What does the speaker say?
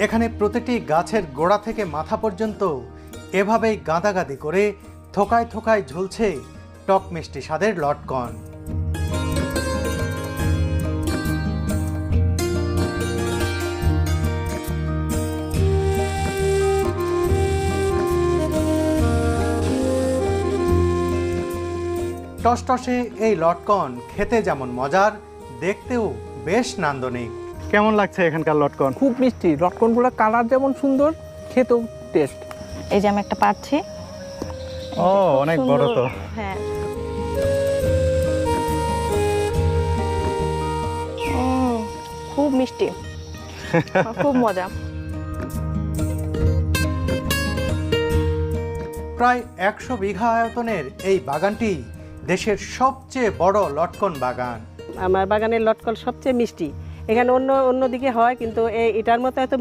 এখানে প্রতিটি গাছের গোড়া থেকে মাথা পর্যন্ত এভাবেই গাদাগাদি করে থোকায় থোকায় ঝুলছে টক মিষ্টি স্বাদের লটকন। টসটসে এই লটকন খেতে যেমন মজার, দেখতেও বেশ নান্দনিক। কেমন লাগছে এখানকার লটকন? খুব মিষ্টি, লটকনগুলো কালার যেমন সুন্দর, খেতেও টেস্ট। এই যে আমি একটা পাচ্ছি। ও, অনেক বড় তো। হ্যাঁ, খুব মিষ্টি, খুব মজা। প্রায় 100 বিঘা আয়তনের এই বাগানটি দেশের সবচেয়ে বড় লটকন বাগান। আমার বাগানের লটকন সবচেয়ে মিষ্টি। এখানে অন্য দিকে হয়, কিন্তু এটার মতো এত